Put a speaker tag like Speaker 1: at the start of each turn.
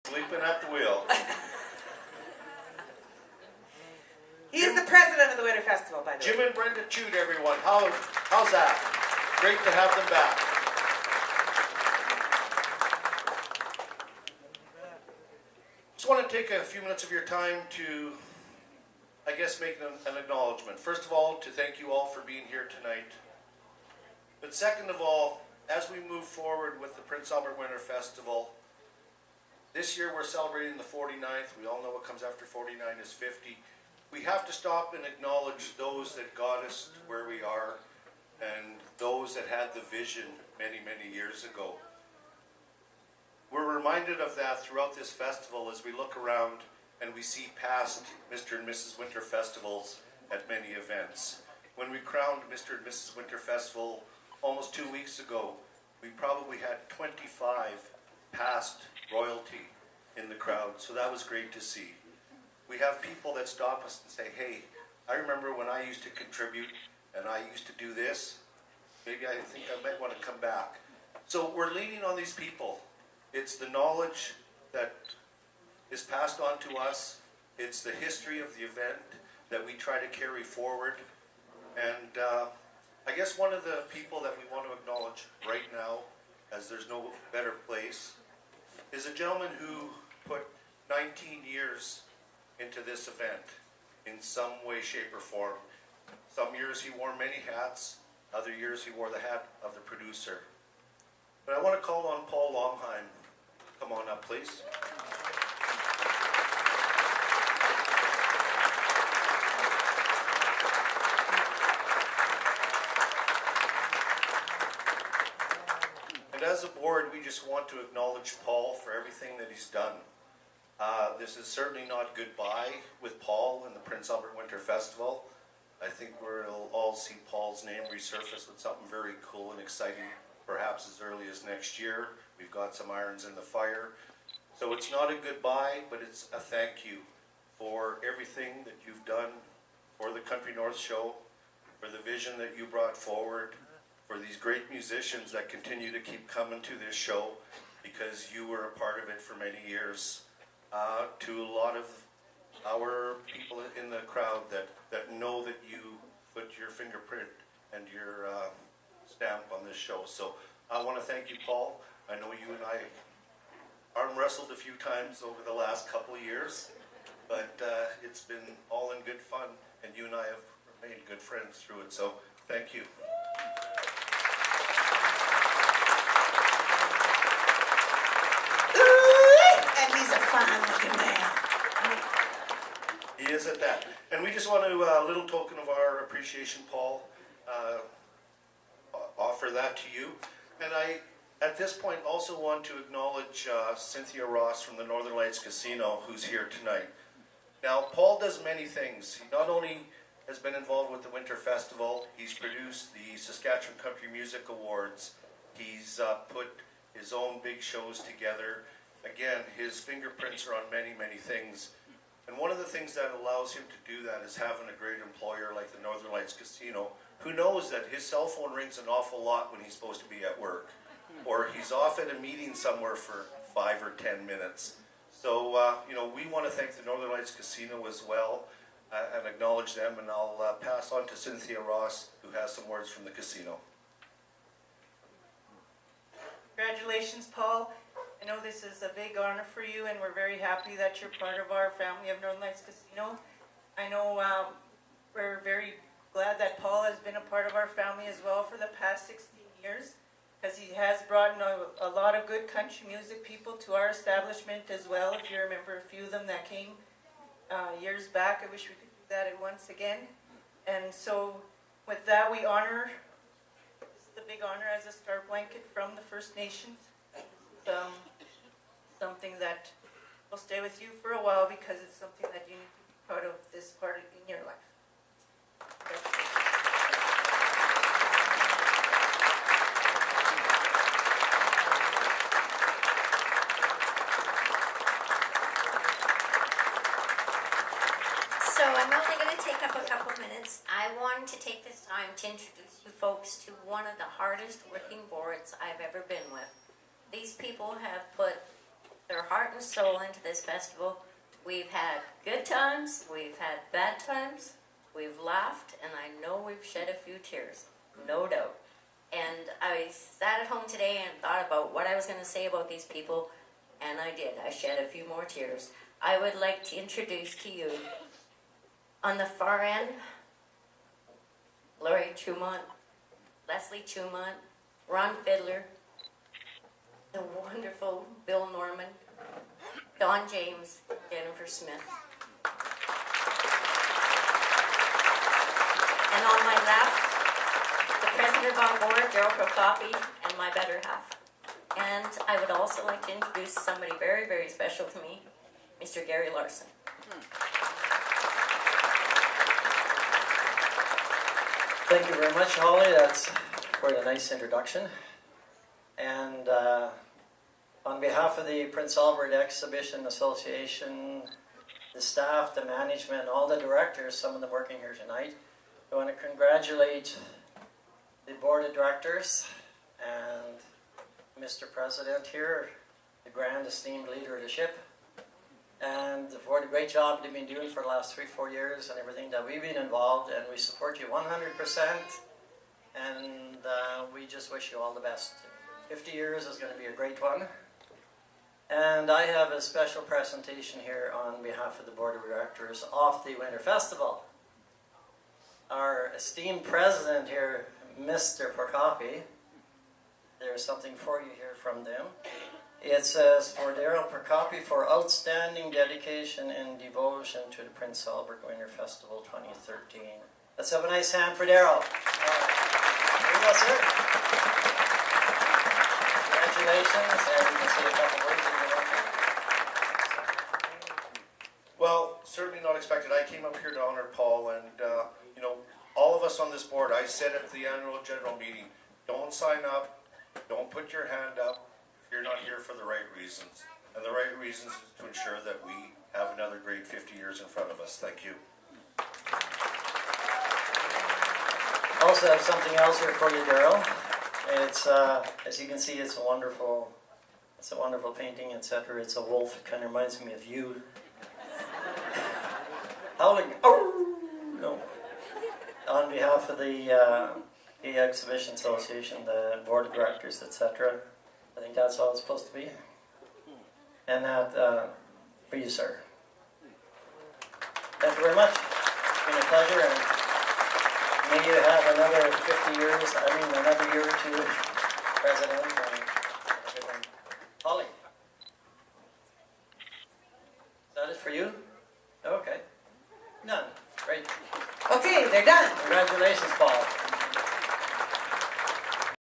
Speaker 1: Sleeping at the wheel.
Speaker 2: He is the president of the Winter Festival, by the way.
Speaker 1: Jim and Brenda Chute, everyone. How's that? Great to have them back. Just want to take a few minutes of your time to, I guess, make an acknowledgement. First of all, to thank you all for being here tonight. But second of all, as we move forward with the Prince Albert Winter Festival, this year we're celebrating the 49th. We all know what comes after 49 is 50. We have to stop and acknowledge those that got us to where we are and those that had the vision many, many years ago. We're reminded of that throughout this festival as we look around and we see past Mr. and Mrs. Winter Festivals at many events. When we crowned Mr. and Mrs. Winter Festival almost 2 weeks ago, we probably had 25 past royalty in the crowd, so that was great to see. We have people that stop us and say, hey, I remember when I used to contribute and I used to do this. Maybe I think I might want to come back. So we're leaning on these people. It's the knowledge that is passed on to us. It's the history of the event that we try to carry forward. And I guess one of the people that we want to acknowledge right now, as there's no better place, is a gentleman who put 19 years into this event in some way, shape, or form. Some years he wore many hats, other years he wore the hat of the producer. But I want to call on Paul Lomheim. Come on up, please. And as a board, we just want to acknowledge Paul for everything that he's done. This is certainly not goodbye with Paul and the Prince Albert Winter Festival. I think we'll all see Paul's name resurface with something very cool and exciting, perhaps as early as next year. We've got some irons in the fire. So it's not a goodbye, but it's a thank you for everything that you've done for the Country North Show, for the vision that you brought forward, for these great musicians that continue to keep coming to this show because you were a part of it for many years. To a lot of our people in the crowd that know that you put your fingerprint and your stamp on this show. So I want to thank you, Paul. I know you and I arm wrestled a few times over the last couple of years, but it's been all in good fun, and you and I have remained good friends through it. So thank you.
Speaker 2: And he's a fine-looking man.
Speaker 1: He is at that. And we just want to, a little token of our appreciation, Paul, offer that to you. And I, at this point, also want to acknowledge Cynthia Ross from the Northern Lights Casino, who's here tonight. Now, Paul does many things. He not only has been involved with the Winter Festival, he's produced the Saskatchewan Country Music Awards. He's put his own big shows together. Again, his fingerprints are on many, many things. And one of the things that allows him to do that is having a great employer like the Northern Lights Casino, who knows that his cell phone rings an awful lot when he's supposed to be at work. Or he's off at a meeting somewhere for 5 or 10 minutes. So, you know, we want to thank the Northern Lights Casino as well and acknowledge them. And I'll pass on to Cynthia Ross, who has some words from the casino.
Speaker 3: Congratulations, Paul. I know this is a big honor for you, and we're very happy that you're part of our family of Northern Lights Casino. I know we're very glad that Paul has been a part of our family as well for the past 16 years, because he has brought in a lot of good country music people to our establishment as well. If you remember a few of them that came years back, I wish we could do that once again. And so with that, we honor, this is a big honor as a star blanket from the First Nations. Something that will stay with you for a while because it's something that you need to be proud of this part in your life.
Speaker 4: So I'm only going to take up a couple minutes. I wanted to take this time to introduce you folks to one of the hardest working boards I've ever been with. These people have put their heart and soul into this festival. We've had good times, we've had bad times, we've laughed, and I know we've shed a few tears, no doubt. And I sat at home today and thought about what I was going to say about these people, and I did. I shed a few more tears. I would like to introduce to you, on the far end, Laurie Trumont, Leslie Trumont, Ron Fiddler, the wonderful Bill Norman, Don James, Jennifer Smith. And on my left, the president of our board, Daryl Prokopi, and my better half. And I would also like to introduce somebody very, very special to me, Mr. Gary Larson.
Speaker 5: Thank you very much, Holly. That's quite a nice introduction. And on behalf of the Prince Albert Exhibition Association, the staff, the management, all the directors, some of them working here tonight, I want to congratulate the board of directors and Mr. President here, the grand esteemed leadership, and for the great job they've been doing for the last 3-4 years and everything that we've been involved, and we support you 100%, and we just wish you all the best. 50 years is going to be a great one. And I have a special presentation here on behalf of the Board of Directors of the Winter Festival. Our esteemed president here, Mr. Prokopi, there's something for you here from them. It says, for Daryl Prokopi for outstanding dedication and devotion to the Prince Albert Winter Festival 2013. Let's have a nice hand for Daryl. Here you go, sir. Congratulations, and you can say a couple words in your own.
Speaker 1: Well, certainly not expected. I came up here to honor Paul, and you know, all of us on this board, I said at the annual general meeting, don't sign up, don't put your hand up if you're not here for the right reasons. And the right reasons is to ensure that we have another great 50 years in front of us. Thank you.
Speaker 5: Also have something else here for you, Daryl. It's as you can see, it's a wonderful painting, etc. It's a wolf. It kind of reminds me of you. Howling. Oh no! On behalf of the Exhibition Association, the board of directors, etc. I think that's all it's supposed to be. And that for you, sir. Thank you very much. It's been a pleasure, and may you have another 50 years, another year or two, President, and everything. Holly? Is that it for you? Okay. None. Great.
Speaker 2: Okay, they're done.
Speaker 5: Congratulations, Paul.